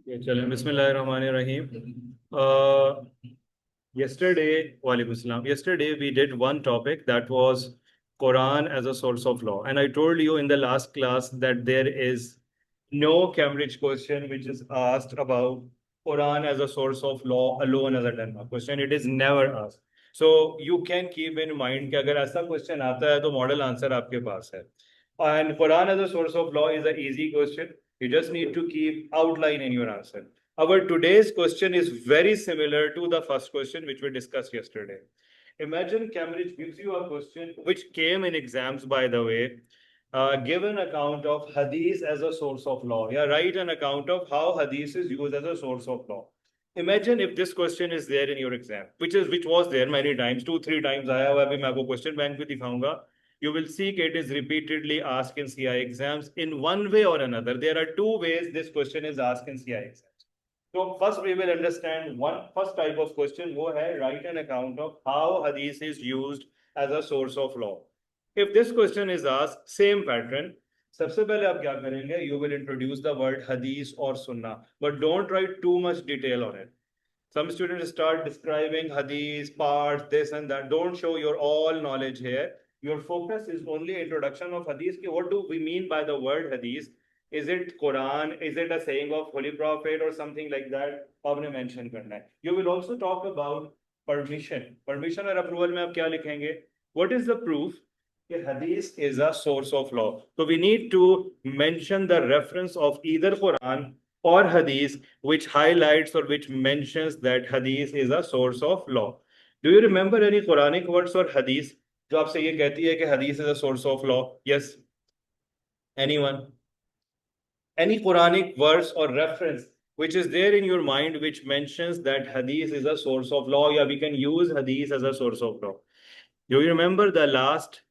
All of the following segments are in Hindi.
चलें Bismillahirrahmanirrahim. Uh, Yesterday we did one topic that was Quran as a source of law, and I told you in the last class that there is no Cambridge question which is asked about Quran as a source of law alone as a 10 mark question. It is never asked. So you can keep in mind कि अगर ऐसा question आता है तो model answer आपके पास है. And Quran as a source of law is an easy question. You just need to keep outline in your answer. Our today's question is very similar to the first question which we discussed yesterday. Imagine Cambridge gives you a question which came in exams, by the way. Give an account of hadith as a source of law. Yeah, write an account of how hadith is used as a source of law. Imagine if this question is there in your exam, which was there many times, 2-3 times आया हुआ है. अभी मैं आपको question bank भी दिखाऊंगा. You will see it is repeatedly asked in CI exams in one way or another. There are two ways this question is asked in CI exams. So first we will understand one first type of question. वो है write an account of how hadith is used as a source of law. If this question is asked, same pattern. सबसे पहले आप क्या करेंगे? You will introduce the word hadith or sunnah, but don't write too much detail on it. Some students start describing hadith, parts, this and that. Don't show your all knowledge here. Your focus is only introduction of hadith. What do we mean by the word hadith? Is it Quran? Is it a saying of Holy Prophet or something like that? आपने mention करना है. You will also talk about permission. Permission और approval में आप क्या लिखेंगे? What is the proof? Hadith is a source of law. So we need to mention the reference of either Quran or Hadith which highlights or which mentions that Hadith is a source of law. Do you remember any Quranic words or Hadith जो आपसे ये कहती है कि Hadith is a source of law? Yes? Anyone? Any Quranic verse or reference which is there in your mind which mentions that Hadith is a source of law? Yeah, we can use Hadith as a source of law. Do you remember the last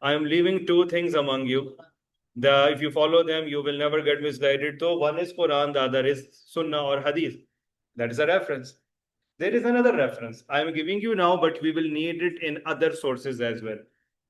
I am leaving two things among you. If you follow them, you will never get misguided. So one is Quran, the other is Sunnah or Hadith. That is a reference. There is another reference I am giving you now, but we will need it in other sources as well.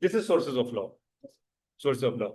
this is sources of law. Source of law.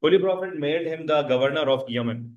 Holy Prophet made him the governor of Yemen.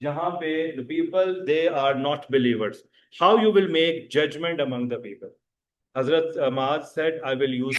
jahan pe the people they are not believers. How you will make judgment among the people?" Hazrat Maaz said, "I will use."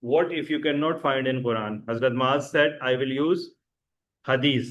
"What if you cannot find in Quran?" Hazrat Maaz said, "I will use Hadith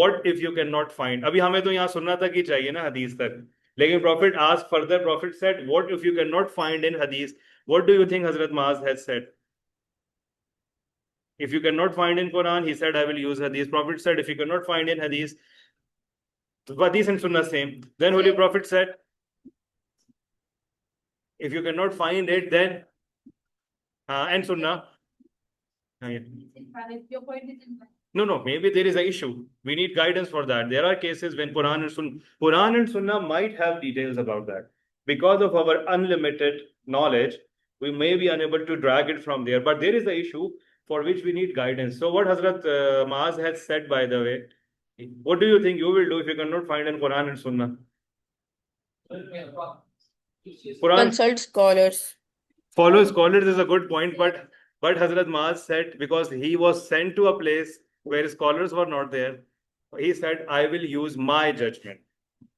"What if you cannot find?" अभी हमें तो यहाँ सुन्ना तक ही चाहिए ना हदीस तक. लेकिन Prophet asked further. Prophet said, "What if you cannot find in Hadith?" What do you think Hazrat Maaz has said? If you cannot find in Quran, he said, "I will use Hadith." Prophet said, "If you cannot find in Hadith, Hadith and Sunnah same." Then Holy Prophet said, "If you cannot find it, then and Sunnah." Your point is invalid. No, maybe there is an issue. We need guidance for that. There are cases when Quran and Sunnah might have details about that. Because of our unlimited knowledge, we may be unable to drag it from there. But there is an issue for which we need guidance. So what Hazrat Maaz has said, by the way, what do you think you will do if you cannot find in Quran and Sunnah? Quran, Consult scholars. follow scholars is a good point, but Hazrat Maaz said, because he was sent to a place where scholars were not there, he said, "I will use my judgment."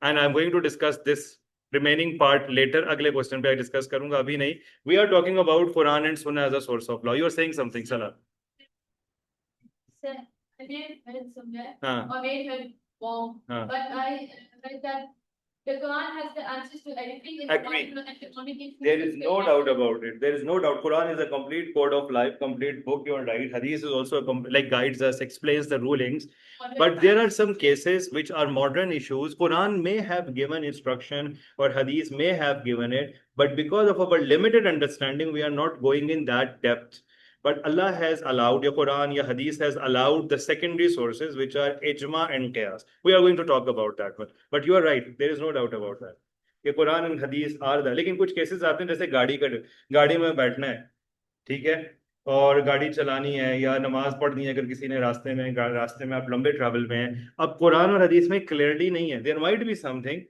and I'm going to discuss this remaining part later. अगले question पे I discuss करूंगा, अभी नहीं. We are talking about Quran and Sunnah as a source of law. You are saying something, Salah. Sir, I may have read somewhere, हाँ, or may have wrong, हाँ. but I read that the Quran has the answers to everything in the Agree. Bible and it only gives There is no doubt about it. There is no doubt. Quran is a complete code of life, complete book. You are right. Hadith is also like guides us, explains the rulings. But there are some cases which are modern issues. Quran may have given instruction or Hadith may have given it, but because of our limited understanding, we are not going in that depth. But Allah has allowed, your Quran, your Hadith has allowed the secondary sources which are Ijma and Qiyas. We are going to talk about that one. But you are right. There is no doubt about that. कि Quran and hadith are the लेकिन कुछ केसेस आते हैं जैसे गाड़ी में बैठना है ठीक है, और गाड़ी चलानी है या नमाज पढ़नी है अगर किसी ने रास्ते में आप लंबे ट्रैवल में हैं। अब कुरान और हदीस में क्लियरली नहीं है, there might be something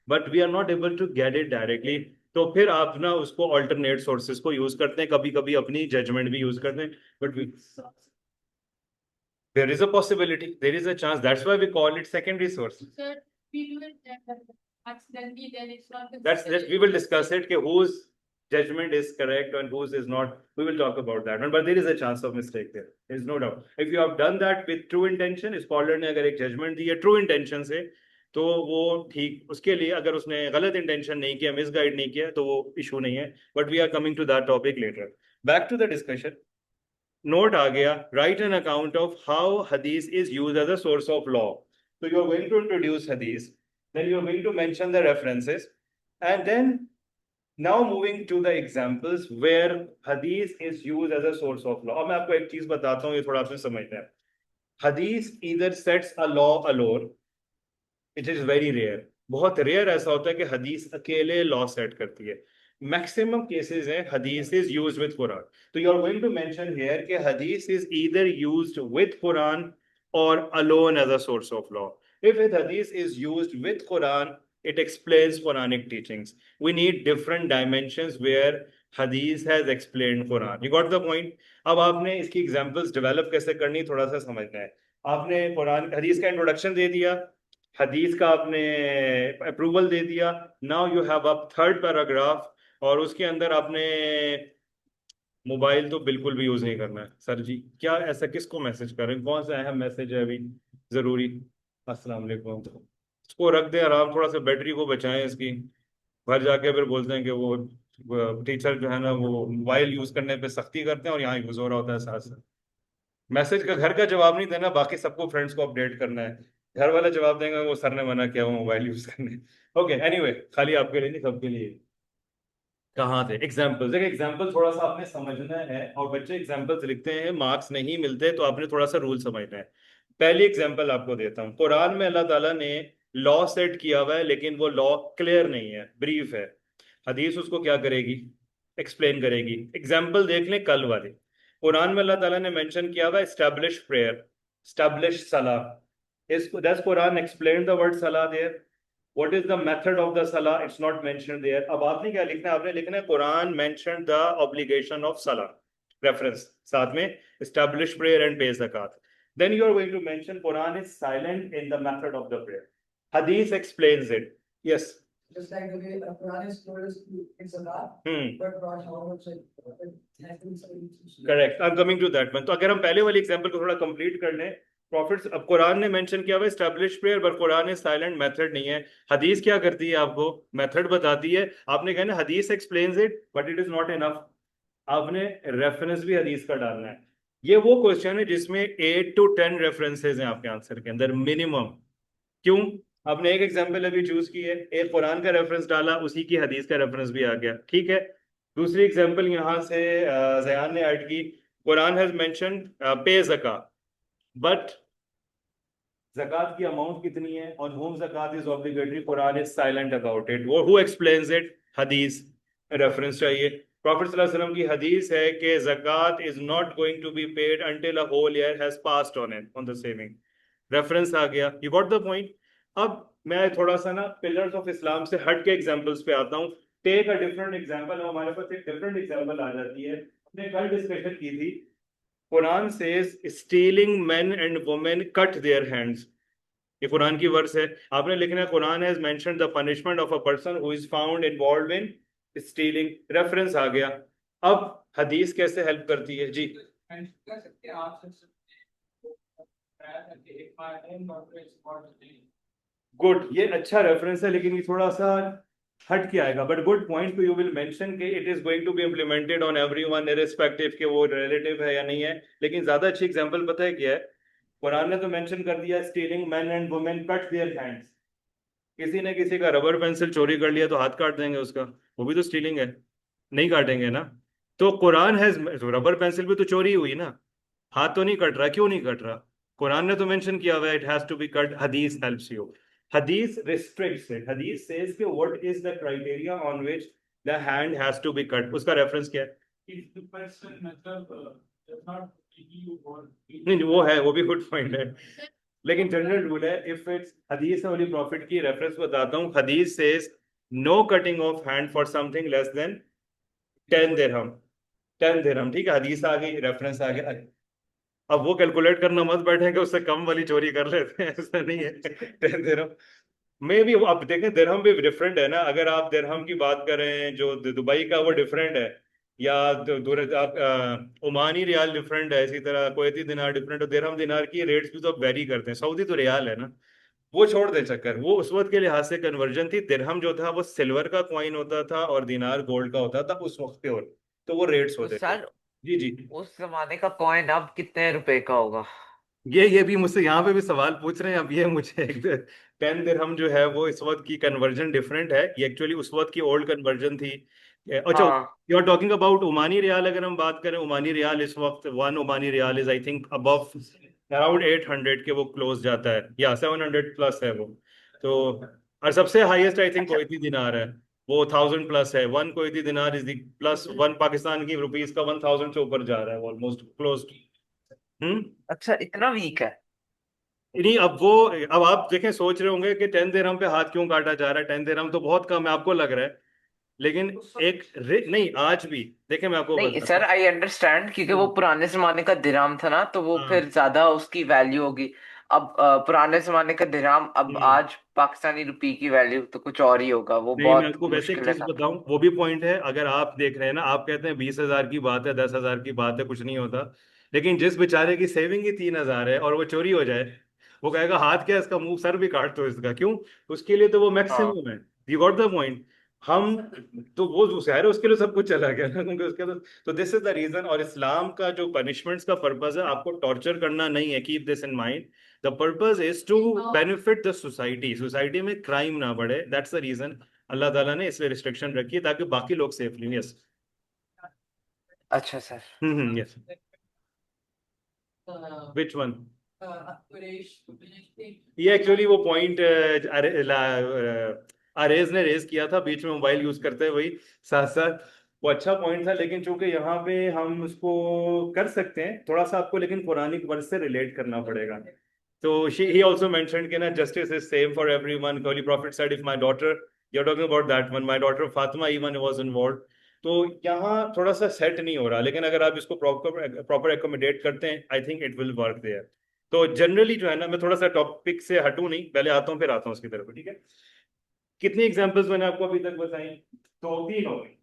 but we are not able to get it directly. तो फिर आप ना उसको अल्टरनेट सोर्सेज को यूज करते हैं, कभी कभी अपनी जजमेंट भी यूज करते हैं, but there is a possibility, there is a chance, that's why we call it secondary source. Sir, we do it accidentally, then it's not. That's we will discuss it, कि whose judgment is correct and whose is not. We will talk about that one, but there is a chance of mistake there. There is no doubt. If you have done that with true intention, scholar ने अगर एक judgment दी है true intention से, तो वो ठीक, उसके लिए अगर उसने गलत इंटेंशन नहीं किया, मिसगाइड नहीं किया, तो वो इशू नहीं है, but we are coming to that topic later. Back to the discussion. Note आ गया, write an account of how hadith is use as a source of law. So you are going to introduce hadith, then you are going to mention the references, and then now moving to the examples where hadith is used as a source of law। अब मैं आपको एक चीज बताता हूँ, ये थोड़ा आपने समझना है। hadith either sets a law alone, it is very rare, बहुत रेयर ऐसा होता है कि हदीस अकेले लॉ सेट करती है। मैक्सिमम केसेस है हदीस इज यूज्ड विद कुरान। तो you are going to mention here कि hadith is either used with Quran or alone as a source of law. If a hadith is used with Quran, it explains Quranic teachings. We need different dimensions where hadith has explained Quran. You got the point? अब आपने इसकी एग्जांपल्स डेवलप कैसे करनी थोड़ा सा समझना है। आपने कुरान हदीस का इंट्रोडक्शन दे दिया, हदीस का आपने अप्रूवल दे दिया, now you have a third paragraph, और उसके अंदर आपने मोबाइल तो बिल्कुल भी यूज नहीं करना है। सर जी क्या ऐसा किसको मैसेज कर रहे हैं, कौन सा अहम मैसेज है अभी जरूरी? अस्सलाम वालेकुम। इसको रख दें आराम, थोड़ा सा बैटरी को बचाएं इसकी। घर जाके फिर बोलते हैं कि वो टीचर जो है ना वो मोबाइल यूज करने पे सख्ती करते हैं और यहाँ यूज हो रहा होता है साथ साथ। मैसेज का घर का जवाब नहीं देना, बाकी सबको फ्रेंड्स को अपडेट करना है। घर वाला जवाब देंगे वो सर ने मना किया वो मोबाइल यूज करने। ओके एनीवे, खाली आपके लिए नहीं सबके लिए। कहाँ थे एग्जाम्पल्स? देखिए एग्जाम्पल थोड़ा सा आपने समझना है, और बच्चे एग्जाम्पल्स लिखते हैं मार्क्स नहीं मिलते, तो आपने थोड़ा सा रूल समझना है। पहली एग्जाम्पल आपको देता हूँ, कुरान में अल्लाह ताला ने लॉ सेट किया हुआ है, लेकिन वो लॉ क्लियर नहीं है, ब्रीफ है। हदीस उसको क्या करेगी? एक्सप्लेन करेगी। एग्जाम्पल देख लें कल वाले। कुरान में अल्लाह ताला ने मेंशन किया हुआ है एस्टैब्लिश प्रेयर, एस्टैब्लिश सलाह। इसको does Quran explain the word सलाह there? What is the method of the salah? It's not mentioned there. अब आपने क्या लिखना है? आपने लिखना है Quran mentioned the obligation of salah. Reference साथ में establish prayer and pay zakat. Then you are going to mention Quran is silent in the method of the prayer. Hadith explains it. Yes. Just like the way Quran is told us to in zakat, but Quran also has been said. Correct. I'm coming to that one. तो अगर हम पहले वाली एग्जांपल को थोड़ा कंप्लीट कर लें, प्रॉफिट्स, अब कुरान ने मेंशन किया हुआ एस्टैब्लिश प्रेयर, पर कुरान इज साइलेंट, मेथड नहीं है। हदीस क्या करती है? आपको मेथड बताती है। आपने कहना हदीस explains it but it is not enough, आपने रेफरेंस भी हदीस का डालना है। ये वो क्वेश्चन है जिसमें 8 to 10 रेफरेंसेज हैं आपके आंसर के अंदर मिनिमम। क्यों? आपने एक एग्जाम्पल अभी चूज की है, एक कुरान का रेफरेंस डाला, उसी की हदीस का रेफरेंस भी आ गया, ठीक है। दूसरी एग्जाम्पल यहाँ से जयान ने ऐड की, कुरान हैज मेंशन पे ज़का, बट ज़कात की अमाउंट कितनी है, on whom zakat is obligatory, Quran is silent about it. वो who explains it? Hadith. Reference चाहिए। प्रॉफिट सल्लल्लाहु अलैहि वसल्लम की हदीस है कि zakat is not going to be paid until a whole year has passed on it, on the saving. Reference आ गया। You got the point? अब मैं थोड़ा सा ना पिलर्स ऑफ इस्लाम से हट के एग्जांपल्स पे आता हूँ। Take a different example. हमारे पास एक डिफरेंट एग्जांपल आ जाती है, हमने कल डिस्कशन की थी। Quran says stealing men and women cut their hands, ये कुरान की वर्स है। आपने लिखना है Quran has mentioned the punishment of a person who is found involved in stealing. Reference आ गया। अब हदीस कैसे हेल्प करती है जी? गुड, ये अच्छा रेफरेंस है, लेकिन ये थोड़ा सा हट के आएगा, but good point. You will mention कि it is going to be implemented on everyone irrespective कि वो रिलेटिव है या नहीं है। लेकिन ज्यादा अच्छी एग्जांपल पता है क्या है? कुरान ने तो मेंशन कर दिया stealing man and women cut their hands. किसी ने किसी का रबर पेंसिल चोरी कर लिया तो हाथ काट देंगे उसका, वो भी तो स्टीलिंग है, नहीं काटेंगे ना? तो कुरान है, रबर पेंसिल भी तो चोरी हुई ना, हाथ तो नहीं कट रहा। क्यों नहीं कट रहा? कुरान ने तो मेंशन किया हुआ है it has to be cut. Hadith helps you. Hadith restricts it. Hadith says कि what is the criteria on which the hand has to be cut, उसका रेफरेंस क्या है? नहीं वो है, वो भी गुड पॉइंट है, लेकिन जनरल रूल है, if it's hadith holy prophet की रेफरेंस बताता हूँ, hadith says no cutting of hand for something less than 10 dirham. 10 dirham, ठीक है, हदीस आ गई, रेफरेंस आ गया। अब वो कैलकुलेट करना मत बैठे कि उससे कम वाली चोरी कर लेते हैं, ऐसा नहीं है। 10 दिरहम में भी अब देखें, दिरहम भी डिफरेंट है ना, अगर आप दिरहम की बात करें जो दुबई का, वो डिफरेंट है, या आप ओमानी रियाल डिफरेंट है, इसी तरह कुवैती दिनार डिफरेंट है, दिरहम दिनार की रेट्स भी तो वेरी करते हैं, सऊदी तो रियाल है ना। वो छोड़ दे चक्कर, वो उस वक्त के लिहाज से कन्वर्जन थी, दिरहम जो था वो सिल्वर का कॉइन होता था और दिनार गोल्ड का होता था उस वक्त पे, और तो वो रेट्स तो होते थे। सर जी जी। उस जमाने का कॉइन अब कितने रुपए का होगा? ये भी मुझसे यहाँ पे भी सवाल पूछ रहे हैं, अब ये मुझे एक 10 दिरहम जो है वो इस वक्त की कन्वर्जन डिफरेंट है, ये एक्चुअली उस वक्त की ओल्ड कन्वर्जन थी। अच्छा, हाँ you are talking about Omani riyal, अगर हम बात करें ओमानी रियाल, इस वक्त one Omani riyal is I think above around 800 के वो क्लोज जाता है, या 700 प्लस है वो। तो और सबसे हाईएस्ट आई थिंक अच्छा कोईती दिनार है, वो 1000 प्लस है, वन कोईती दिनार is the plus one Pakistan की रुपीस का 1000 से ऊपर जा रहा है ऑलमोस्ट क्लोज। हम्म। अच्छा, इतना वीक है? नहीं, अब आप देखें, सोच रहे होंगे कि 10 दिरहम पे हाथ क्यों काटा जा रहा है, 10 दिरहम तो बहुत कम है, आपको लग रहा है, लेकिन नहीं, आज भी देखें, मैं आपको नहीं बताता सर, आई अंडरस्टैंड, क्योंकि वो हूँ। पुराने जमाने का दिराम था ना, तो वो हाँ। फिर ज्यादा उसकी वैल्यू होगी। अब पुराने जमाने का दिराम अब हम्म। आज पाकिस्तानी रुपए की वैल्यू तो कुछ और ही होगा, वो नहीं, मैं बहुत आपको वैसे एक मुश्किल है चीज ना। बताऊं, वो भी पॉइंट है, अगर आप देख रहे हैं ना, आप कहते हैं 20,000 की बात है, 10,000 की बात है, कुछ नहीं होता, लेकिन जिस बेचारे की सेविंग ही 3,000 है और वो चोरी हो जाए, वो कहेगा हाथ क्या, इसका मुंह सर भी काट दो इसका, क्यों? उसके लिए तो वो हाँ। मैक्सिमम है। You got the point. हम तो वो शहर है, उसके लिए सब कुछ चला गया ना, क्योंकि उसके तो दिस इज द रीजन, और इस्लाम का जो पनिशमेंट्स का पर्पज है, आपको टॉर्चर करना नहीं है, keep this in mind. The purpose is to benefit the society, society में क्राइम ना बढ़े, दैट्स द रीजन अल्लाह ताला ने इसलिए रिस्ट्रिक्शन रखी है, ताकि बाकी लोग सेफली। यस। अच्छा सर। यस। Which one? ये एक्चुअली वो पॉइंट अरेज ने रेज किया था बीच में, मोबाइल यूज करते हुए, वही साथ साथ, वो अच्छा पॉइंट था, लेकिन चूंकि यहाँ पे हम उसको कर सकते हैं थोड़ा सा, आपको लेकिन कुरानिक वर्स से रिलेट करना पड़ेगा। तो he also mentioned कि ना, justice is same for everyone, Holy Prophet said if my daughter, you're talking about that one, my daughter Fatima even was involved। तो यहाँ थोड़ा सा सेट नहीं हो रहा, लेकिन अगर आप इसको प्रॉपर प्रॉपर एकोमोडेट करते हैं, I think it will work there. तो जनरली जो है ना, मैं थोड़ा सा टॉपिक से हटूं नहीं, पहले आता हूँ फिर आता हूँ उसकी तरफ, ठीक है? कितनी एग्जांपल्स मैंने आपको अभी तक बताई? तो 3 हो गई।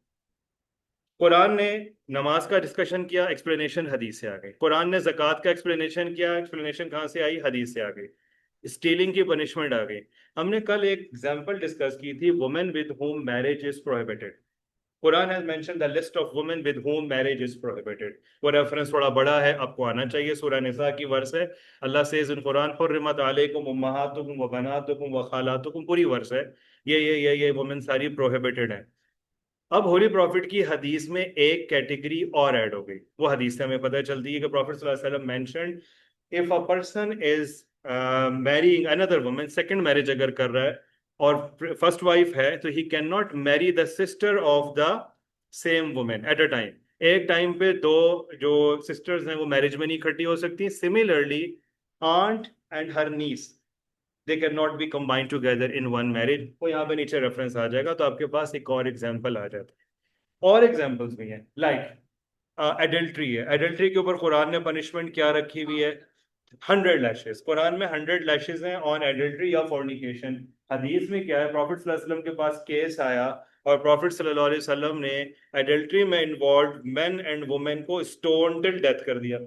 कुरान ने नमाज का डिस्कशन किया, एक्सप्लेनेशन हदीस से आ गई। कुरान ने ज़कात का एक्सप्लेनेशन किया, एक्सप्लेनेशन कहाँ से आई? हदीस से आ गई। स्टीलिंग की पनिशमेंट आ गई। हमने कल एक एग्जांपल डिस्कस की थी, women with whom marriage is prohibited. Quran has mention the list of women with whom marriage is prohibited. वो रेफरेंस थोड़ा बड़ा है, आपको आना चाहिए, सूरह निसा की वर्स है। अल्लाह सेज इन कुरान, हुर्रिमत अलैकुम उम्महातुकुम व बनातुकुम व खालातुकुम, पूरी वर्स है, ये वुमेन सारी प्रोहिबिटेड है। अब होली प्रॉफिट की हदीस में एक कैटेगरी और ऐड हो गई, वो हदीस से हमें पता चलती है कि प्रॉफिट सल्लल्लाहु अलैहि वसल्लम mentioned, if a person is marrying another woman, second marriage अगर कर रहा है और फर्स्ट वाइफ है, तो he can not marry the sister of the same women at a time. एक टाइम पे दो जो सिस्टर्स हैं वो मैरिज में नहीं इकट्ठी हो सकती। Similarly, aunt and her niece, they can not be combined together in one marriage. वो यहाँ पे नीचे रेफरेंस आ जाएगा, तो आपके पास एक और एग्जाम्पल आ जाता है। और एग्जाम्पल्स भी हैं, लाइक एडल्ट्री है, एडल्ट्री के ऊपर कुरान ने पनिशमेंट क्या रखी हुई है? 100 लैशेस। कुरान में 100 लैशेस हैं ऑन एडल्ट्री या फॉर्निकेशन। हदीस में क्या है? प्रॉफिट सल्लल्लाहु अलैहि वसल्लम के पास केस आया, और प्रॉफिट सल्लल्लाहु अलैहि वसल्लम ने एडल्ट्री में इन्वॉल्व मेन एंड वुमेन को स्टोन टिल डेथ कर दिया।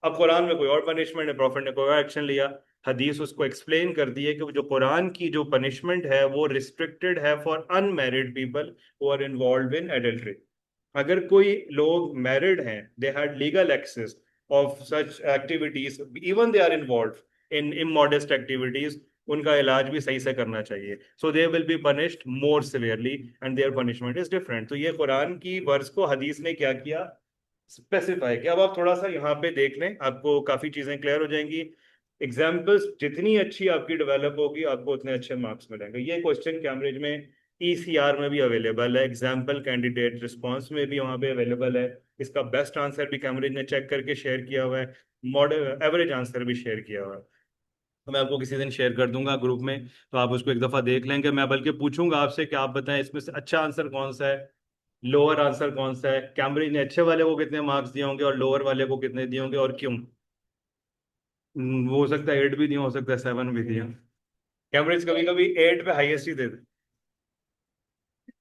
अब कुरान में कोई और पनिशमेंट है, प्रॉफिट ने कोई और एक्शन लिया, हदीस उसको एक्सप्लेन कर दी है कि जो कुरान की जो पनिशमेंट है वो रिस्ट्रिक्टेड है for unmarried people who are involve in adultery. अगर कोई लोग मैरिड हैं, they had legal access of such activities, even they are involve in immodest activities, उनका इलाज भी सही से करना चाहिए। So they will be punished more severely and their punishment is different. तो ये कुरान की वर्स को हदीस ने क्या किया? स्पेसिफाई किया। अब आप थोड़ा सा यहाँ पे देख लें, आपको काफी चीजें क्लियर हो जाएंगी। एग्जाम्पल्स जितनी अच्छी आपकी डेवलप होगी, आपको उतने अच्छे मार्क्स मिलेंगे। ये क्वेश्चन कैम्ब्रिज में ECR में भी अवेलेबल है, एग्जाम्पल कैंडिडेट रिस्पॉन्स में भी वहाँ पे अवेलेबल है। इसका बेस्ट आंसर भी कैम्ब्रिज ने चेक करके शेयर किया हुआ है, मॉडल एवरेज आंसर भी शेयर किया हुआ है। तो मैं आपको किसी दिन शेयर कर दूंगा ग्रुप में, तो आप उसको एक दफ़ा देख लेंगे। मैं बल्कि पूछूंगा आपसे कि आप बताएं इसमें से अच्छा आंसर कौन सा है, लोअर आंसर कौन सा है, कैम्ब्रिज ने अच्छे वाले को कितने मार्क्स दिए होंगे और लोअर वाले को कितने दिए होंगे और क्यों। वो हो सकता है 8 भी दिए, हो सकता है 7 भी दिए। कैम्ब्रिज कभी कभी 8 पे हाईएस्ट ही देते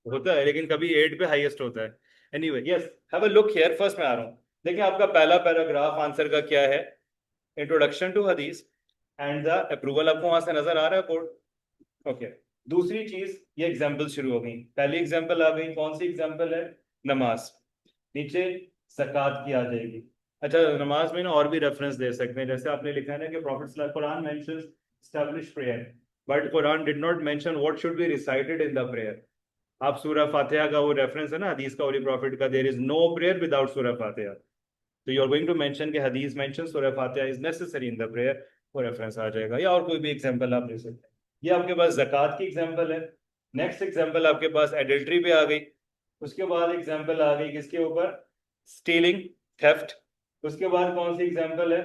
होता है, लेकिन कभी 8 पे हाईएस्ट होता है। Anyway yes, have a look here. First मैं आ रहा हूँ, देखिए आपका पहला पैराग्राफ आंसर का क्या है, इंट्रोडक्शन टू हदीस एंड द अप्रूवल। आपको वहां से नजर आ रहा है बोर्ड? ओके। दूसरी चीज, ये एग्जाम्पल शुरू हो गई। पहली एग्जाम्पल आ गई, कौन सी एग्जाम्पल है? नमाज। नीचे ज़कात की आ जाएगी। अच्छा, नमाज में ना और भी रेफरेंस दे सकते हैं, जैसे आपने लिखा है ना कि profit Quran mentions establish prayer, but Quran did not mention what should be recited in the prayer. आप सूरह फातिहा का वो रेफरेंस है ना हदीस का, होली प्रॉफिट का, there is no prayer without Surah Fatiha, तो you are going to mention कि hadith mention Surah Fatiha is necessary in the prayer, वो रेफरेंस आ जाएगा। या और कोई भी एग्जांपल आप ले सकते हैं। ये आपके पास ज़कात की एग्जांपल है। नेक्स्ट एग्जांपल आपके पास एडल्ट्री पे आ गई। उसके बाद एग्जांपल आ गई किसके ऊपर? Stealing, theft. उसके बाद कौन सी एग्जांपल है?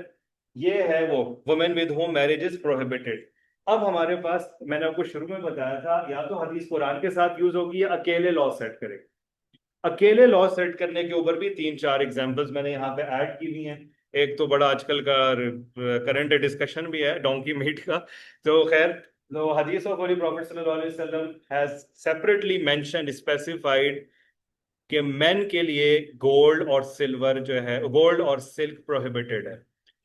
ये है वो women with home marriage is prohibited. अब हमारे पास, मैंने आपको शुरू में बताया था, या तो हदीस कुरान के साथ यूज होगी या अकेले लॉ सेट करेगी। अकेले लॉ सेट करने के ऊपर भी 3-4 एग्जांपल्स मैंने यहाँ पे ऐड की हुई हैं। एक तो बड़ा आजकल का करंट डिस्कशन भी है, डोंकी मीट का। तो खैर, तो हदीस ऑफ होली प्रॉफिट सल्लल्लाहु अलैहि वसल्लम हैज सेपरेटली मेंशन्ड, स्पेसिफाइड कि मेन के लिए गोल्ड और सिल्वर जो है, गोल्ड और सिल्क प्रोहिबिटेड है।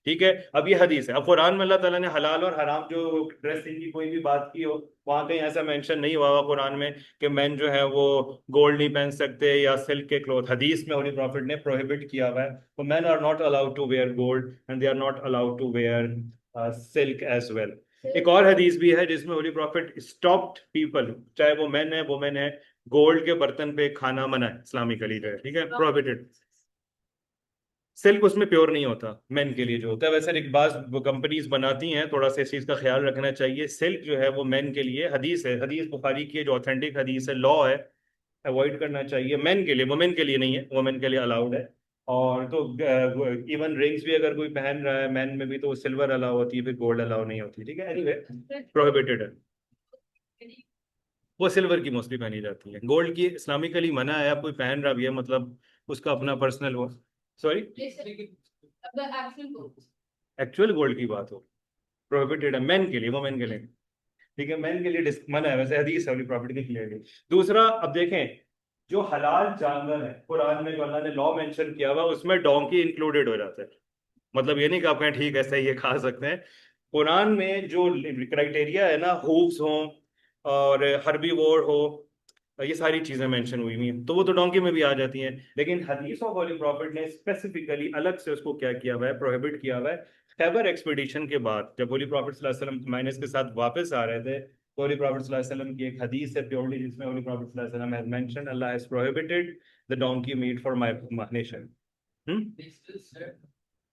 ठीक है, अब ये हदीस है। अब कुरान में अल्लाह ताला ने हलाल और हराम जो ड्रेसिंग की कोई भी बात की हो, वहां कहीं ऐसा मेंशन नहीं हुआ कुरान में कि मेन जो है वो गोल्ड नहीं पहन सकते या सिल्क के क्लोथ। हदीस में होली प्रॉफिट ने प्रोहिबिट किया हुआ है, तो men are not allowed to wear gold and they are not allowed to wear silk as well. एक और हदीस भी है जिसमें होली प्रॉफिट स्टॉप्ड पीपल, चाहे वो मेन है वुमेन है, गोल्ड के बर्तन पे खाना मना है इस्लामिकली जो है, ठीक है, प्रोहिबिटेड। सिल्क उसमें प्योर नहीं होता, मेन के लिए जो होता है। वैसे एक बात वो कंपनीज बनाती हैं, थोड़ा सा इस चीज का ख्याल रखना चाहिए। सिल्क जो है वो मेन के लिए, हदीस है, हदीस बुखारी की है जो ऑथेंटिक हदीस है, लॉ है, अवॉइड करना चाहिए मेन के लिए, वुमेन के लिए नहीं है, वुमेन के लिए अलाउड है। और तो इवन रिंग्स भी अगर कोई पहन रहा है मैन में भी, तो सिल्वर अलाउ होती है, फिर गोल्ड अलाउ नहीं होती, ठीक है। एनीवे, प्रोहिबिटेड है। वो सिल्वर की मोस्टली पहनी जाती है, गोल्ड की इस्लामिकली मना है। आप कोई पहन रहा भी है, मतलब उसका अपना पर्सनल वो, सॉरी, एक्चुअल गोल्ड की बात हो, प्रोहिबिटेड है मेन के लिए, वो मेन के लिए, ठीक है, मेन के लिए मना है। वैसे हदीस है प्रॉफिट की क्लियरली। दूसरा, अब देखें, जो हलाल जानवर है कुरान में जो अल्लाह ने लॉ मेंशन किया हुआ, उसमें डोंकी इंक्लूडेड हो जाता है। मतलब ये नहीं कि आप कहें ठीक है सही है खा सकते हैं। कुरान में जो क्राइटेरिया है ना, हूव्स हो और हर्बीवोर हो, ये सारी चीजें मेंशन हुई हुई हैं, तो वो तो डोंकी में भी आ जाती हैं। लेकिन हदीस ऑफ होली प्रॉफिट ने स्पेसिफिकली अलग से उसको क्या किया हुआ है, प्रोहिबिट किया हुआ है। खैबर एक्सपीडिशन के बाद जब होली प्रॉफिट सल्लल्लाहु अलैहि वसल्लम माइनस के साथ वापस आ रहे थे, तो होली प्रॉफिट सल्लल्लाहु अलैहि वसल्लम की एक हदीस है प्योरली, जिसमें होली प्रॉफिट सल्लल्लाहु अलैहि वसल्लम has mentioned Allah has prohibited the donkey meat for my nation.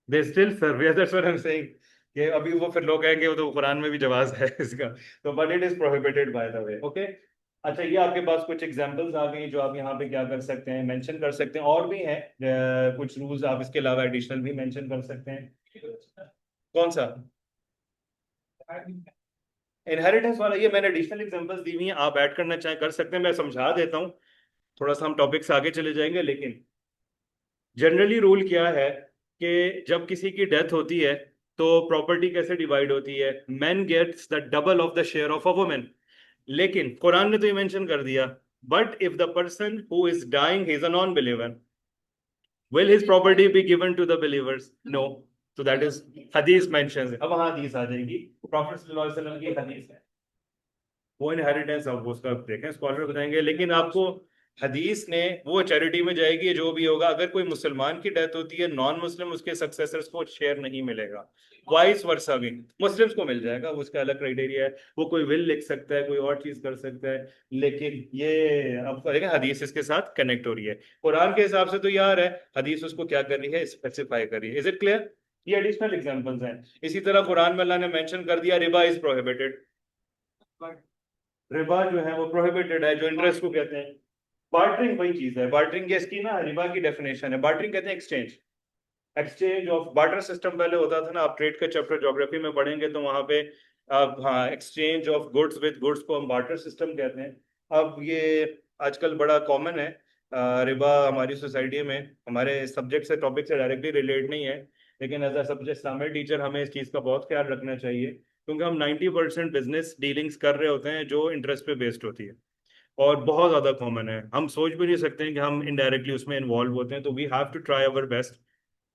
They still serve, yes, that's what I'm saying, कि अभी वो फिर लोग कहेंगे वो तो कुरान में भी जवाज है इसका, तो but it is prohibited by the way, okay. अच्छा, ये आपके पास कुछ एग्जांपल्स आ गई जो आप यहाँ पे क्या कर सकते हैं, मेंशन कर सकते हैं। और भी हैं कुछ रूल्स आप इसके अलावा एडिशनल भी मेंशन कर सकते हैं। कौन सा? इनहेरिटेंस वाला, ये मैंने एडिशनल एग्जांपल्स दी हुई हैं, आप ऐड करना चाहें कर सकते हैं, मैं समझा देता हूँ। थोड़ा सा हम टॉपिक से आगे चले जाएंगे, लेकिन जनरली रूल क्या है कि जब किसी की डेथ होती है तो प्रॉपर्टी कैसे डिवाइड होती है? Man gets the double of the share of a women. लेकिन कुरान ने तो ये मेंशन कर दिया, but if the person who is dying is a non believer, will his property be given to the believers? No. So that is hadith mentions. अब वहां हदीस आ जाएगी, प्रॉफिट सल्लल्लाहु अलैहि वसल्लम की हदीस है, वो इनहेरिटेंस आप उसका देखें, स्कॉलर बताएंगे। लेकिन आपको हदीस ने वो चैरिटी में जाएगी जो भी होगा। अगर कोई मुसलमान की डेथ होती है, नॉन मुस्लिम उसके सक्सेसर्स को शेयर नहीं मिलेगा, वाइस वर्सा भी मुस्लिम्स को मिल जाएगा, वो उसका अलग क्राइटेरिया है। वो कोई विल लिख सकता है, कोई और चीज कर सकता है, लेकिन ये आपको देखें हदीस इसके साथ कनेक्ट हो रही है। कुरान के हिसाब से तो यार है, हदीस उसको क्या कर रही है, स्पेसिफाई कर रही है। Is it clear? ये एडिशनल एग्जांपल्स हैं। इसी तरह कुरान में अल्लाह ने मेंशन कर दिया रिबा इज प्रोहिबिटेड, रिबा जो है वो प्रोहिबिटेड है, जो इंटरेस्ट को कहते हैं। बार्टरिंग वही चीज है, बार्टरिंग के इसकी ना रिबा की डेफिनेशन है। बार्टरिंग कहते हैं exchange, exchange of barter system पहले होता था ना, आप ट्रेड का चैप्टर ज्योग्राफी में पढ़ेंगे तो वहां पे अब हाँ exchange of goods with goods को हम बार्टर सिस्टम कहते हैं। अब ये आजकल बड़ा कॉमन है। रिबा हमारी सोसाइटी में हमारे सब्जेक्ट से टॉपिक से डायरेक्टली रिलेट नहीं है, लेकिन as a subject Islamic teacher हमें इस चीज़ का बहुत ख्याल रखना चाहिए, क्योंकि हम 90% बिजनेस डीलिंग्स कर रहे होते हैं जो इंटरेस्ट पे बेस्ड होती है और बहुत ज़्यादा कॉमन है। हम सोच भी नहीं सकते हैं कि हम इनडायरेक्टली उसमें इन्वॉल्व होते हैं, तो we have to try our best,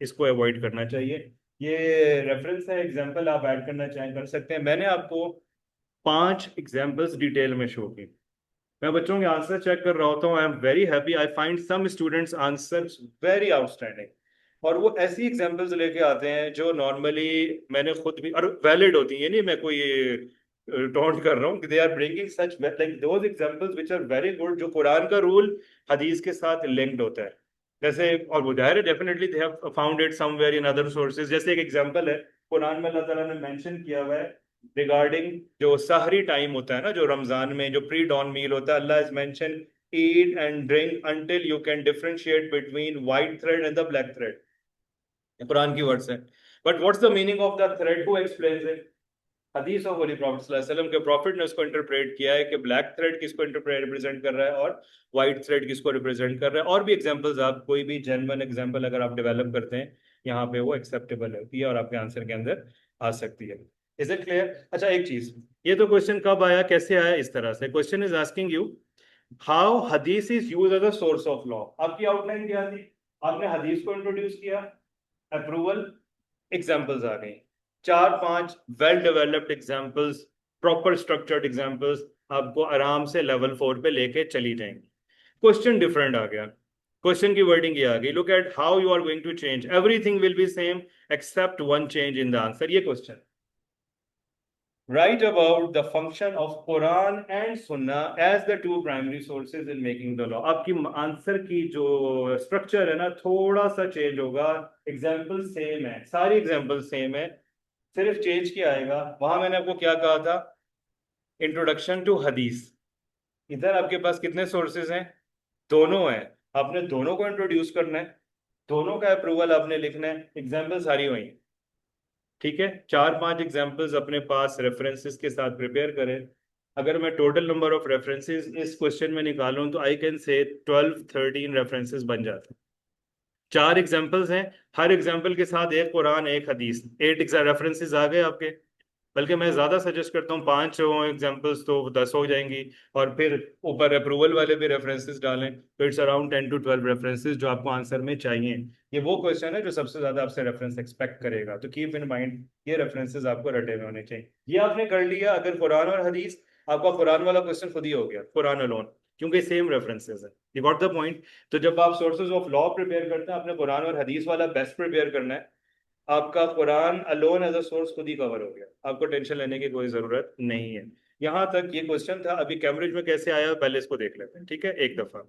इसको अवॉइड करना चाहिए। ये रेफरेंस है, एग्जांपल आप ऐड करना चाहें कर सकते हैं। मैंने आपको 5 एग्जांपल्स डिटेल में शो की। मैं बच्चों के आंसर चेक कर रहा होता हूँ, I am very happy, I find some students answers very outstanding, और वो ऐसी एग्जांपल्स लेके आते हैं जो नॉर्मली मैंने खुद भी, और वैलिड होती है, नहीं मैं कोई टॉन्ट कर रहा हूँ, they are bringing such like those examples which are very good, जो कुरान का रूल हदीस के साथ लिंक्ड होता है। जैसे, और वो जाहिर है definitely they have found it somewhere in other sources. जैसे एक एग्जांपल है, कुरान में अल्लाह ताला ने मेंशन किया हुआ है रिगार्डिंग जो सहरी टाइम होता है ना, जो रमजान में जो प्री डॉन मील होता है, Allah is mention eat and drink until you can differentiate between white thread and the black thread। Quran की वर्ड्स है, but what's the meaning of the thread, who explains it? हदीस ऑफ होली प्रॉफिट सल्लल्लाहु अलैहि वसल्लम के प्रॉफिट ने उसको इंटरप्रेट किया है कि ब्लैक थ्रेड किसको रिप्रेजेंट कर रहा है और व्हाइट थ्रेड किसको रिप्रेजेंट कर रहा है। और भी एग्जांपल्स, आप कोई भी जेन्युइन एग्जांपल अगर आप डेवलप करते हैं यहाँ पे, वो एक्सेप्टेबल होती है और आपके आंसर के अंदर आ सकती है। Is it clear? अच्छा एक चीज, ये तो क्वेश्चन कब आया, कैसे आया, इस तरह से question is asking you how hadith is use as a source of law. आपकी आउटलाइन क्या थी? आपने हदीस को इंट्रोड्यूस किया, अप्रूवल, एग्जाम्पल्स आ गई, 4-5 well developed examples, proper structured examples, आपको आराम से लेवल 4 पे लेके चली जाएंगी। क्वेश्चन डिफरेंट आ गया, क्वेश्चन की वर्डिंग ये आ गई, look at how you are going to change, everything will be same except one change in the answer. ये question, write about the function of Quran and Sunnah as the two primary sources in making the law। आपकी आंसर की जो स्ट्रक्चर है ना, थोड़ा सा चेंज होगा, एग्जाम्पल सेम है, सारी एग्जाम्पल सेम है, सिर्फ चेंज क्या आएगा, वहां मैंने आपको क्या कहा था, इंट्रोडक्शन टू हदीस। इधर आपके पास कितने सोर्सेज हैं? दोनों हैं, आपने दोनों को इंट्रोड्यूस करना है, दोनों का अप्रूवल आपने लिखना है, एग्जाम्पल सारी वही है। ठीक है, 4-5 एग्जाम्पल्स अपने पास रेफरेंसेस के साथ प्रिपेयर करें। अगर मैं टोटल नंबर ऑफ रेफरेंसेस इस क्वेश्चन में निकालूं तो आई कैन से 12-13 रेफरेंसेस बन जाते हैं। 4 एग्जाम्पल्स हैं, हर एग्जाम्पल के साथ एक कुरान एक हदीस, 8 रेफरेंसेस आ गए आपके। बल्कि मैं ज्यादा सजेस्ट करता हूँ 5 हो एग्जाम्पल्स तो 10 हो जाएंगी, और फिर ऊपर अप्रूवल वाले भी रेफरेंसेस डालें, तो इट्स अराउंड 10-12 रेफरेंसेस जो आपको आंसर में चाहिए। ये वो क्वेश्चन है जो सबसे ज्यादा आपसे रेफरेंस एक्सपेक्ट करेगा, तो कीप इन माइंड ये रेफरेंसेस आपको रटे हुए होने चाहिए। ये आपने कर लिया, अगर कुरान और हदीस, आपका कुरान वाला क्वेश्चन खुद ही हो गया, कुरान अलोन, क्योंकि सेम रेफरेंसेस है। You got the point? तो जब आप सोर्सेज ऑफ लॉ प्रिपेयर करते हैं, आपने कुरान और हदीस वाला बेस्ट प्रिपेयर करना है। आपका Quran alone as a source खुद ही कवर हो गया, आपको टेंशन लेने की कोई जरूरत नहीं है। यहां तक ये क्वेश्चन था। अभी कैम्ब्रिज में कैसे आया पहले इसको देख लेते हैं, ठीक है, एक दफा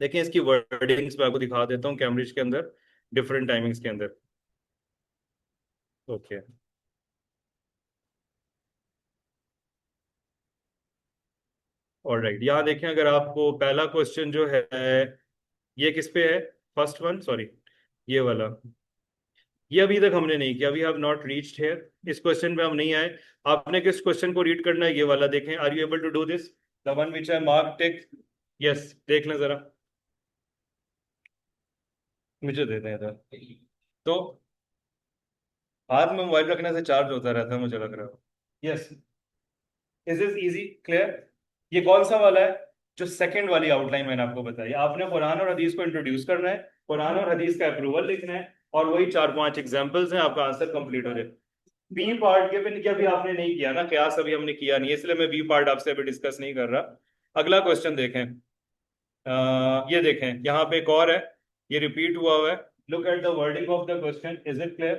देखिए, इसकी वर्डिंग्स मैं आपको दिखा देता हूँ कैम्ब्रिज के अंदर डिफरेंट टाइमिंग्स के अंदर। ओके, ऑलराइट, यहाँ देखें, अगर आपको पहला क्वेश्चन जो है ये किस पे है, फर्स्ट वन, सॉरी ये वाला, ये अभी तक हमने नहीं किया, we have not reached here, इस क्वेश्चन पे हम नहीं आए। आपने किस क्वेश्चन को रीड करना है, ये वाला देखें, are you able to do this, the one which I mark tick? Yes, देख लें जरा, मुझे दे दें इधर। तो हाथ में मोबाइल रखने से चार्ज होता रहता है, मुझे लग रहा है। Yes, is this easy, clear? ये कौन सा वाला है? जो सेकंड वाली आउटलाइन मैंने आपको बताई, आपने कुरान और हदीस को इंट्रोड्यूस करना है, कुरान और हदीस का अप्रूवल लिखना है, और वही 4-5 एग्जाम्पल्स हैं, आपका आंसर कंप्लीट हो जाए। बी पार्ट के भी अभी आपने नहीं किया ना, कयास अभी हमने किया नहीं, इसलिए मैं बी पार्ट आपसे अभी डिस्कस नहीं कर रहा। अगला क्वेश्चन देखें, ये देखें, यहाँ पे एक और है, ये रिपीट हुआ है, look at the wording of the question, is it clear?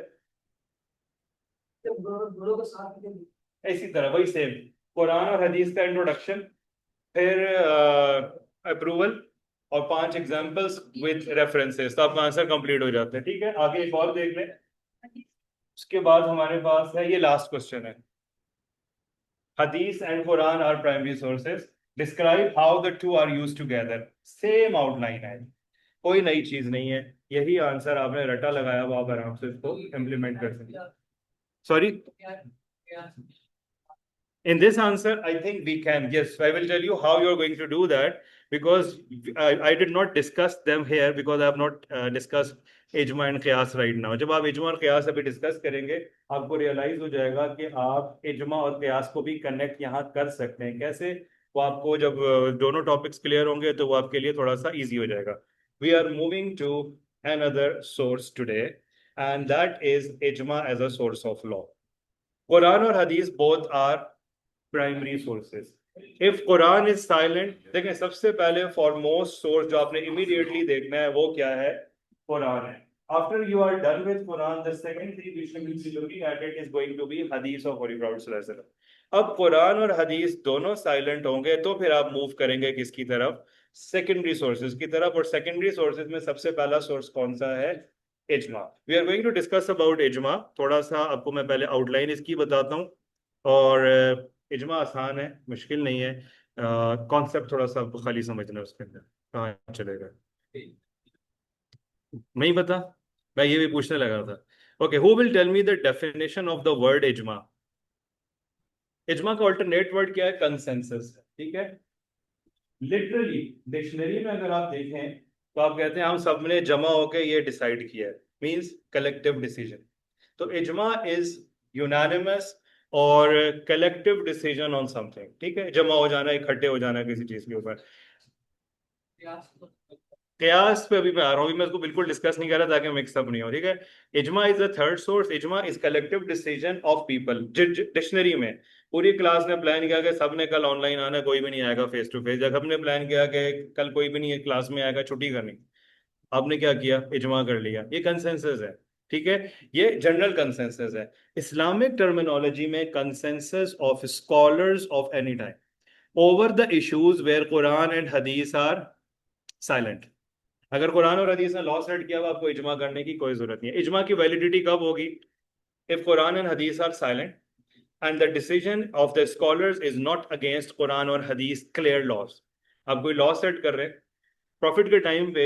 दोनों के साथ इसी तरह वही सेम, कुरान और हदीस का इंट्रोडक्शन, फिर अप्रूवल, और 5 एग्जाम्पल्स विद रेफरेंसेस, तो आपका आंसर कंप्लीट हो जाता है। ठीक है, आगे एक और देख लें। उसके बाद हमारे पास है, ये लास्ट क्वेश्चन है, Hadith and Quran are primary sources. Describe how the two are used together. Same outline है, कोई नई चीज नहीं है, यही आंसर आपने रटा लगाया हुआ, आप आराम से इसको इम्प्लीमेंट कर सकते हैं. Sorry, in this answer, I think we can. Yes, I will tell you how you're going to do that because I did not discuss them here because I have not discussed ijma and qiyas right now. जब आप इजमा और क़यास अभी डिस्कस करेंगे आपको रियलाइज हो जाएगा कि आप इजमा और क़यास को भी कनेक्ट यहाँ कर सकते हैं. कैसे? वो आपको जब दोनों टॉपिक्स क्लियर होंगे तो वो आपके लिए थोड़ा सा इजी हो जाएगा. We are moving to another source today and that is ijma as a source of law. Quran और Hadith both are primary sources. If Quran is silent, देखें सबसे पहले foremost source जो आपने immediately देखना है वो क्या है? Quran है. After you are done with Quran, the second thing we should be looking at it is going to be Hadith of Holy Prophet sallallahu alaihi wasallam. अब कुरान और हदीस दोनों साइलेंट होंगे तो फिर आप मूव करेंगे किसकी तरफ? सेकेंडरी सोर्सेज की तरफ. और सेकेंडरी सोर्सेज में सबसे पहला सोर्स कौन सा है? Ijma. We are going to discuss about ijma. थोड़ा सा आपको मैं पहले आउटलाइन इसकी बताता हूँ. और इजमा आसान है, मुश्किल नहीं है. कॉन्सेप्ट थोड़ा सा आपको खाली समझना है उसके अंदर. कहाँ चलेगा नहीं पता, मैं ये भी पूछने लगा था. Okay, who will tell me the definition of the word ijma? इजमा का अल्टरनेट वर्ड क्या है? कंसेंसस. ठीक है. लिटरली डिक्शनरी में अगर आप देखें तो आप कहते हैं हम सब ने जमा होकर ये डिसाइड किया है, मींस कलेक्टिव डिसीजन. तो इजमा इज यूनानिमस और कलेक्टिव डिसीजन ऑन समथिंग. ठीक है, जमा हो जाना, इकट्ठे हो जाना किसी चीज के ऊपर. कयास पे अभी मैं आ रहा हूँ, मैं इसको बिल्कुल डिस्कस नहीं कर रहा ताकि मिक्सअप नहीं हो. ठीक है. Ijma is the third source. Ijma is collective decision of people. Dictionary में पूरी क्लास ने प्लान किया कि सबने कल ऑनलाइन आना, कोई भी नहीं आएगा फेस टू फेस. जब हमने प्लान किया कि कल कोई भी नहीं क्लास में आएगा, छुट्टी करनी, आपने क्या किया? इजमा कर लिया. ये कंसेंसस है. ठीक है, ये जनरल कंसेंसस है. इस्लामिक टर्मिनोलॉजी में consensus of scholars of any time over the issues where Quran and hadith are silent. अगर कुरान और हदीस ने लॉ सेट किया, आपको इजमा करने की कोई जरूरत नहीं है. इजमा की वैलिडिटी कब होगी? If Quran and hadith are silent and the decision of the scholars is not against Quran or Hadith clear laws. आप कोई लॉ सेट कर रहे हैं. प्रॉफिट के टाइम पे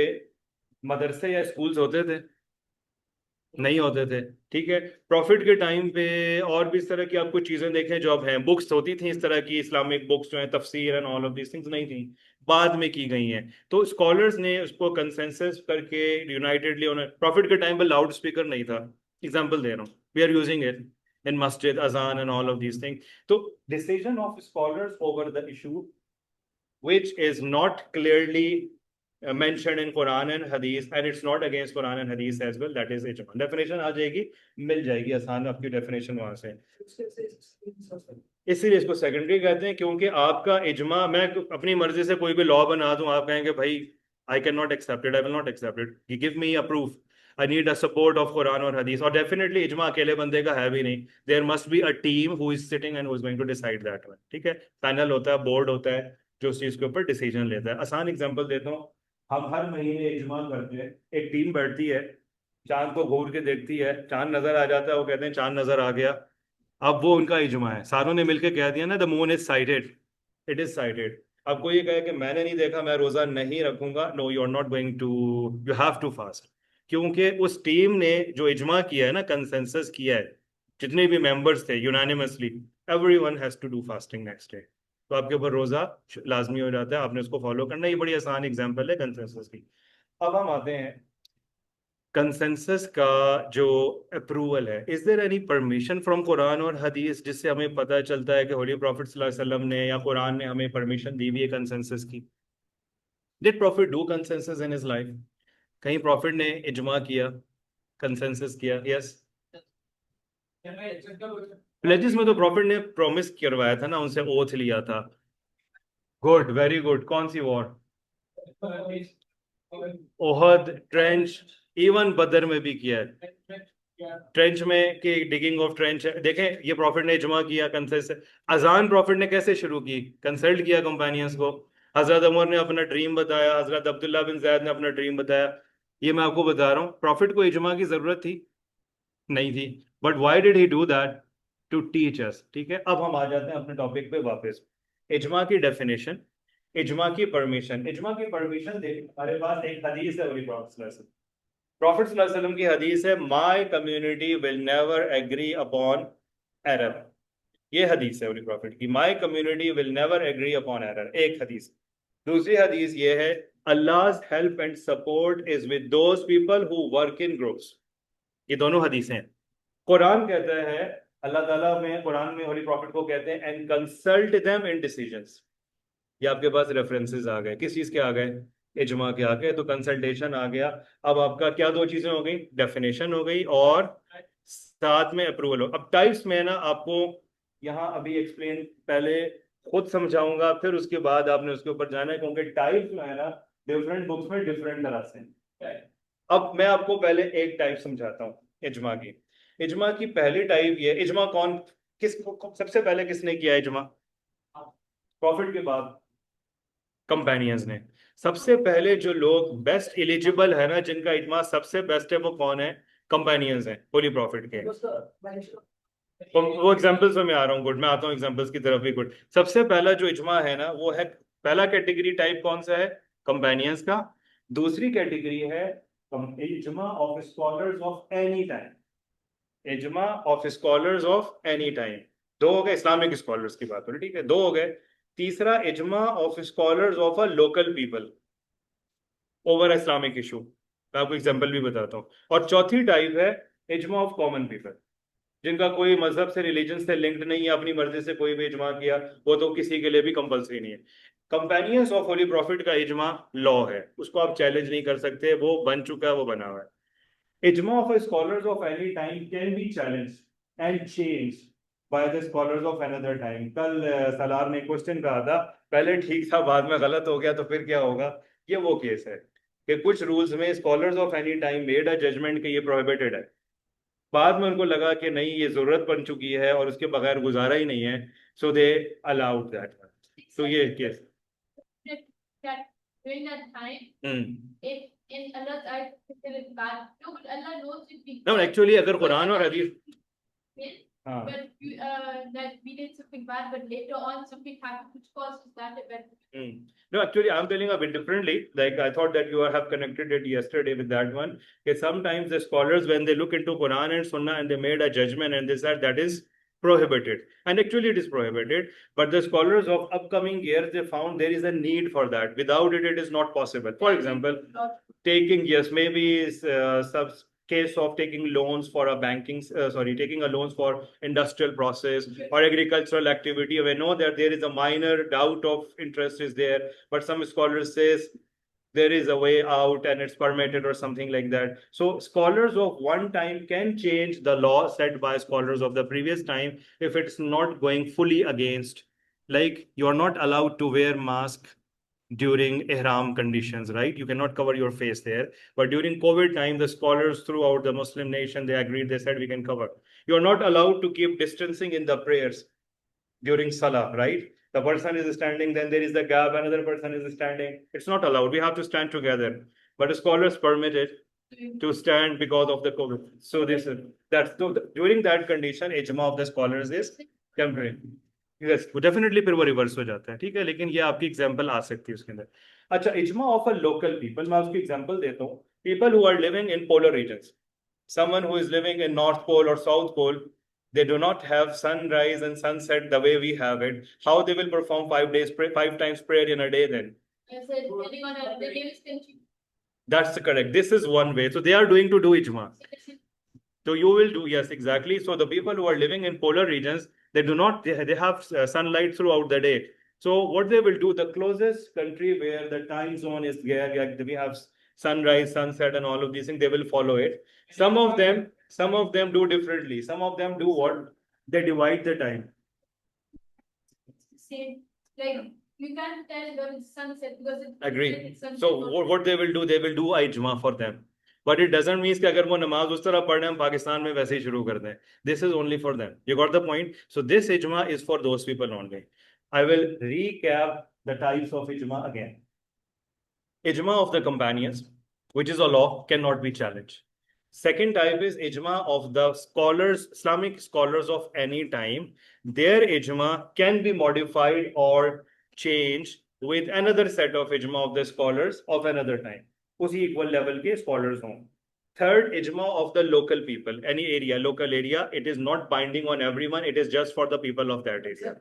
मदरसे या स्कूल्स होते थे? नहीं होते थे. ठीक है. प्रॉफिट के टाइम पे और भी इस तरह की आपको चीजें देखें जो अब हैं, बुक्स होती थी इस तरह की, इस्लामिक बुक्स जो हैं, तफसीर and all of these things नहीं थी, बाद में की गई हैं. तो स्कॉलर्स ने उसको कंसेंसस करके यूनाइटेडली उन्हें. प्रॉफिट के टाइम पे लाउड स्पीकर नहीं था, एग्जांपल दे रहा हूँ, we are using it in masjid, azan and all of these things. So decision of scholars over the issue which is not clearly mentioned in Quran and Hadith and it's not against Quran and Hadith as well, that is ijma. Definition आ जाएगी, मिल जाएगी आसान आपकी definition वहां से. इसीलिए इसको सेकेंडरी कहते हैं क्योंकि आपका इजमा, मैं अपनी मर्जी से कोई भी लॉ बना दूं, आप कहेंगे भाई I can not accept it, I will not accept it, you give me a proof, I need a support of Quran और हदीस. और डेफिनेटली इजमा अकेले बंदे का है भी नहीं. There must be a team who is sitting and who is going to decide that one. ठीक है. पैनल होता है, बोर्ड होता है जो उस चीज के ऊपर डिसीजन लेता है. आसान एग्जांपल देता हूँ. हम हर महीने इजमा करते हैं, एक टीम बैठती है, चांद को घूर के देखती है, चांद नजर आ जाता है, वो कहते हैं चांद नजर आ गया. अब वो उनका इजमा है, सारों ने मिलकर कह दिया ना the moon is sighted, it is sighted. अब कोई ये कहे कि मैंने नहीं देखा, मैं रोजा नहीं रखूंगा, no you are not going to, you have to fast. क्योंकि उस टीम ने जो इजमा किया है ना, कंसेंसस किया है, जितने भी मेंबर्स थे unanimously, everyone has to do fasting next day. तो आपके ऊपर रोजा लाजमी हो जाता है, आपने उसको फॉलो करना. ये बड़ी आसान एग्जांपल है कंसेंसस की. अब हम आते हैं कंसेंसस का जो अप्रूवल है. Is there any permission from Quran और हदीस जिससे हमें पता चलता है कि होली प्रॉफिट सल्लल्लाहु अलैहि वसल्लम ने या कुरान ने हमें परमिशन दी हुई है कंसेंसस की? Did profit do consensus in his life? कहीं प्रॉफिट ने इजमा किया, कंसेंसस किया? यस. प्लेजेस में तो प्रॉफिट ने प्रॉमिस करवाया था ना, उनसे ओथ लिया था. Good, very good. कौन सी वॉर? ओहद, ट्रेंच, इवन बदर में भी किया है. ट्रेंच में कि डिगिंग ऑफ ट्रेंच. देखें, ये प्रॉफिट ने इजमा किया, कंसेंसस. अजान प्रॉफिट ने कैसे शुरू की? कंसल्ट किया कंपेनियंस को. हजरत उमर ने अपना ड्रीम बताया, हजरत अब्दुल्ला बिन ज़ैद ने अपना ड्रीम बताया. ये मैं आपको बता रहा हूँ, प्रॉफिट को इजमा की जरूरत थी? नहीं थी. But why did he do that? to teach us. ठीक है, अब हम आ जाते हैं अपने टॉपिक पे वापस. इजमा की डेफिनेशन, इजमा की परमिशन. इजमा की परमिशन देख, हमारे पास एक हदीस है प्रॉफिट सल्लल्लाहु अलैहि वसल्लम की हदीस है, my community will never agree upon error. ये हदीस है होली प्रॉफिट की, my community will never agree upon error, एक हदीस. दूसरी हदीस ये है, Allah's help and support is with those people who work in groups. ये दोनों हदीसें हैं. कुरान कहता है, अल्लाह ताला में कुरान में होली प्रॉफिट को कहते हैं and consult them in decisions. ये आपके पास रेफरेंसेस आ गए, किस चीज के आ गए? इजमा के आ गए, तो कंसल्टेशन आ गया. अब आपका क्या दो चीजें हो गई, डेफिनेशन हो गई और साथ में अप्रूवल हो. अब टाइप्स में ना आपको यहाँ अभी एक्सप्लेन, पहले खुद समझाऊंगा फिर उसके बाद आपने उसके ऊपर जाना है, क्योंकि टाइप्स में है ना डिफरेंट बुक्स में डिफरेंट तरह से. अब मैं आपको पहले एक टाइप समझाता हूँ इजमा की. इजमा की पहली टाइप ये, इजमा कौन, सबसे पहले किसने किया इजमा? प्रॉफिट के बाद कंपेनियंस ने. सबसे पहले जो लोग बेस्ट एलिजिबल है ना, जिनका इजमा सबसे बेस्ट है, वो कौन है? कंपेनियंस हैं होली प्रॉफिट के. वो एग्जांपल्स में मैं आ रहा हूँ, गुड, मैं आता हूँ एग्जांपल्स की तरफ भी. गुड. सबसे पहला जो इजमा है ना, वो है, पहला कैटेगरी टाइप कौन सा है? कंपेनियंस का. दूसरी कैटेगरी है ijma of scholars of any time. Ijma of scholars of any time. दो हो गए, इस्लामिक स्कॉलर्स की बात हो रही, ठीक है, दो हो गए. तीसरा ijma of scholars of a local people over Islamic issue. मैं आपको एग्जांपल भी बताता हूँ. और चौथी टाइप है इजमा ऑफ कॉमन पीपल, जिनका कोई मजहब से, रिलीजन से लिंक्ड नहीं है, अपनी मर्जी से कोई भी इजमा किया, वो तो किसी के लिए भी कंपलसरी नहीं है. कंपेनियंस ऑफ होली प्रॉफिट का इजमा लॉ है, उसको आप चैलेंज नहीं कर सकते, वो बन चुका है, वो बना हुआ है. Ijma of scholars of any time can be challenged and changed by the scholars of another time. कल सलार ने क्वेश्चन कहा था, पहले ठीक था बाद में गलत हो गया तो फिर क्या होगा. ये वो केस है कि कुछ रूल्स में scholars of any time made a judgement कि ये प्रोहिबिटेड है, बाद में उनको लगा कि नहीं ये जरूरत बन चुकी है और उसके बगैर गुजारा ही नहीं है, सो दे अलाउड दैट. तो ये case. During that time, if in Allah's eyes it is bad, no, but Allah knows it be No, actually अगर कुरान और हदीस, हाँ, but that we did something bad, but later on something happened which causes that event. No, actually I'm telling a bit differently. Like I thought that you have connected it yesterday with that one. Okay, sometimes the scholars, when they look into Quran and Sunnah and they made a judgment and they said that is prohibited, and actually it is prohibited, but the scholars of upcoming years, they found there is a need for that. Without it, it is not possible. For example, taking, yes, maybe some case of taking loans for a banking, taking a loans for industrial process or agricultural activity. We know that there is a minor doubt of interest is there, but some scholars says there is a way out and it's permitted or something like that. So scholars of one time can change the law set by scholars of the previous time if it's not going fully against. Like you're not allowed to wear mask during ihram conditions, right? You cannot cover your face there. But during COVID time, the scholars throughout the Muslim nation, they agreed, they said we can cover. You're not allowed to keep distancing in the prayers during Salah, right? The person is standing, then there is the gap, another person is standing. It's not allowed. We have to stand together. But scholars permitted to stand because of the COVID. So during that condition, ijma of the scholars is temporary. Yes, वो डेफिनेटली फिर वो रिवर्स हो जाता है, ठीक है, लेकिन ये आपकी एग्जांपल आ सकती है उसके अंदर. अच्छा, इजमा ऑफ अ लोकल पीपल, मैं उसकी एग्जांपल देता हूँ. People who are living in polar regions, someone who is living in North Pole or South Pole, they do not have sunrise and sunset the way we have it. How they will perform 5 times prayer in a day then? Yes, sir, depending on the days country. That's correct. This is one way. So they are doing to do ijma. So you will do, yes, exactly. So the people who are living in polar regions, they have sunlight throughout the day. So what they will do, the closest country where the time zone is there, we have sunrise, sunset, and all of these things, they will follow it. Some of them do differently. Some of them do what? They divide the time. Same, like you can't tell when it's sunset because it's Agree. sunset. So what they will do ijma for them. But it doesn't mean कि अगर वो नमाज उस तरह पढ़ रहे हैं पाकिस्तान में वैसे ही शुरू कर दें. This is only for them. You got the point? So this ijma is for those people only. I will recap the types of ijma again. Ijma of the companions, which is a law, cannot be challenged. Second type is ijma of the scholars, Islamic scholars of any time. Their ijma can be modified or changed with another set of ijma of the scholars of another time. उसी equal level के scholars हों. Third, ijma of the local people, any area, local area. It is not binding on everyone. It is just for the people of that area.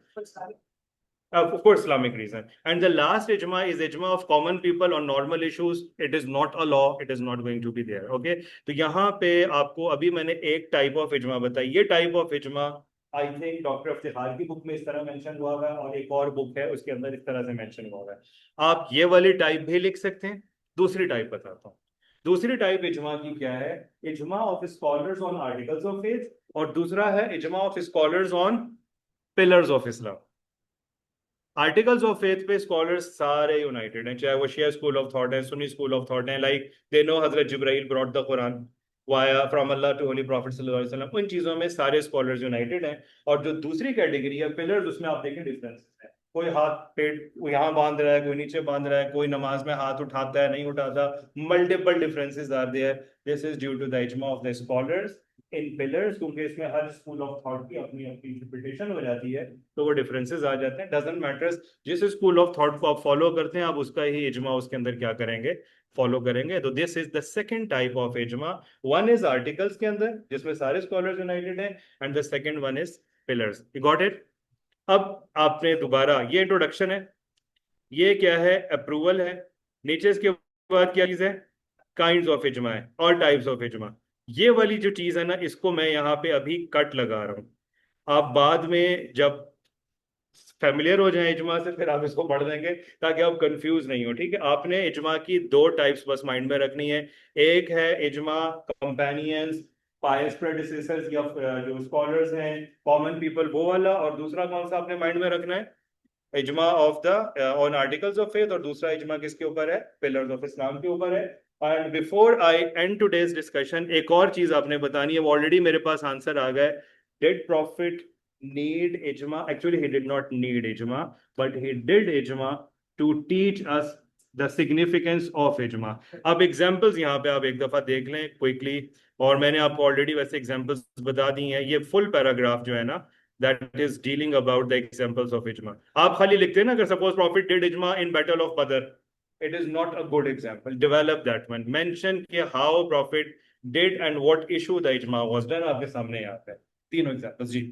Of course, Islamic reason. And the last ijma is ijma of common people on normal issues. It is not a law. It is not going to be there. Okay. तो यहाँ पे आपको अभी मैंने एक type of ijma बताई. ये type of ijma I think doctor Iftikhar की बुक में इस तरह मेंशन हुआ है और एक और बुक है उसके अंदर इस तरह से मेंशन हुआ है. आप ये वाली टाइप भी लिख सकते हैं. दूसरी टाइप बताता हूँ. दूसरी टाइप इजमा की क्या है? Ijma of scholars on articles of faith, और दूसरा है ijma of scholars on pillars of Islam. Articles of faith पे स्कॉलर्स सारे यूनाइटेड हैं, चाहे वो शिया स्कूल ऑफ थॉट है, सुन्नी स्कूल ऑफ थॉट है. Like they know Hazrat Jibrail brought the Quran via from Allah to holy prophet सल्लल्लाहु अलैहि वसल्लम. उन चीजों में सारे स्कॉलर्स यूनाइटेड हैं. और जो दूसरी कैटेगरी है पिलर्स, उसमें आप देखें डिफरेंसेस है. कोई हाथ पेट यहाँ बांध रहा है, कोई नीचे बांध रहा है, कोई नमाज में हाथ उठाता है नहीं उठाता. Multiple differences are there. This is due to the ijma of the scholars in pillars, क्योंकि इसमें हर स्कूल ऑफ थॉट की अपनी अपनी इंटरप्रिटेशन हो जाती है, तो वो डिफरेंसेस आ जाते हैं. डजंट मैटर्स जिस स्कूल ऑफ थॉट को आप फॉलो करते हैं, आप उसका ही इजमा उसके अंदर क्या करेंगे, फॉलो करेंगे. तो this is the second type of ijma. One is articles के अंदर जिसमें सारे स्कॉलर्स यूनाइटेड हैं, and the second one is pillars. You got it? अब आपने दोबारा, ये इंट्रोडक्शन है, ये क्या है, अप्रूवल है. नीचे इसके बाद क्या चीज है, काइंड्स ऑफ इजमा है और टाइप्स ऑफ इजमा. ये वाली जो चीज है ना, इसको मैं यहाँ पे अभी कट लगा रहा हूँ. आप बाद में जब फेमिलियर हो जाए इजमा से, फिर आप इसको पढ़ देंगे ताकि आप कंफ्यूज नहीं हो. ठीक है, आपने इजमा की दो टाइप्स बस माइंड में रखनी है. एक है इजमा कंपेनियंस, पायस प्रेडिसेसर्स या जो स्कॉलर्स हैं, कॉमन पीपल, वो वाला. और दूसरा कौन सा आपने माइंड में रखना है, ijma of the on articles of faith. और दूसरा इजमा किसके ऊपर है, पिलर्स ऑफ इस्लाम के ऊपर है. And before I and today's discussion, एक और चीज आपने बतानी है. ऑलरेडी मेरे पास आंसर आ गया. Did profit need ijma? Actually he did not need ijma, but he did ijma to teach us the significance of ijma. अब एग्जांपल्स यहाँ पे आप एक दफा देख लें क्विकली, और मैंने आपको ऑलरेडी वैसे एग्जांपल्स बता दी हैं. ये फुल पैराग्राफ जो है ना, that is dealing about the examples of ijma. आप खाली लिखते हैं ना, अगर suppose profit did ijma in battle of Badr, it is not a good example. Develop that one. Mention कि how prophet did and what issue the ijma was done. आपके सामने यहाँ पे तीनों एग्जांपल्स जी.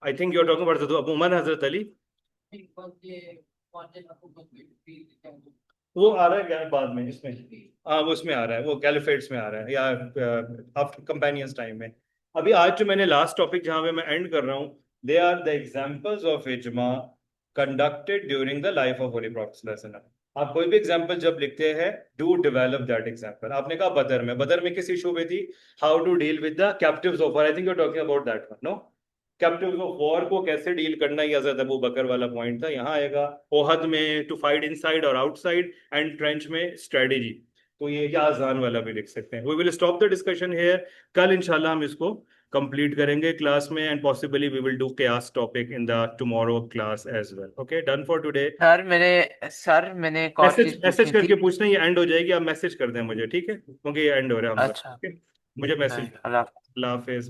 I think you're talking about the Abu Uman Hazrat Ali. वो आ रहा है क्या बाद में इसमें? हाँ, वो उसमें आ रहा है, वो कैलिफेट्स में आ रहा है या आफ्टर कंपेनियंस टाइम में. अभी आज जो मैंने लास्ट टॉपिक जहां पे मैं एंड कर रहा हूँ, they are the examples of ijma conducted during the life of holy prophet सल्लल्लाहु अलैहि वसल्लम. आप कोई भी एग्जांपल जब लिखते हैं, डू डेवलप दैट एग्जांपल. आपने कहा बदर में किस इशू पे थी, how to deal with the captives of war. I think you are talking about that one. No, captives of war को कैसे डील करना, ये हज़रत अबू बकर वाला पॉइंट था. यहाँ आएगा ओहद में टू फाइट इनसाइड और आउटसाइड, एंड ट्रेंच में स्ट्रेटेजी. तो ये या अजान वाला भी लिख सकते हैं. We will stop the discussion here. कल इंशाल्लाह हम इसको कंप्लीट करेंगे क्लास में, and possibly we will do class topic in the tomorrow class as well. Okay, done for today. मैंने एक और चीज मैसेज पूछनी करके थी. पूछना, ये एंड हो जाएगी, आप मैसेज कर दें मुझे, ठीक है, क्योंकि ये एंड हो रहा है हम अच्छा, लोग. मुझे मैसेज. अल्लाह अल्लाह हाफिज.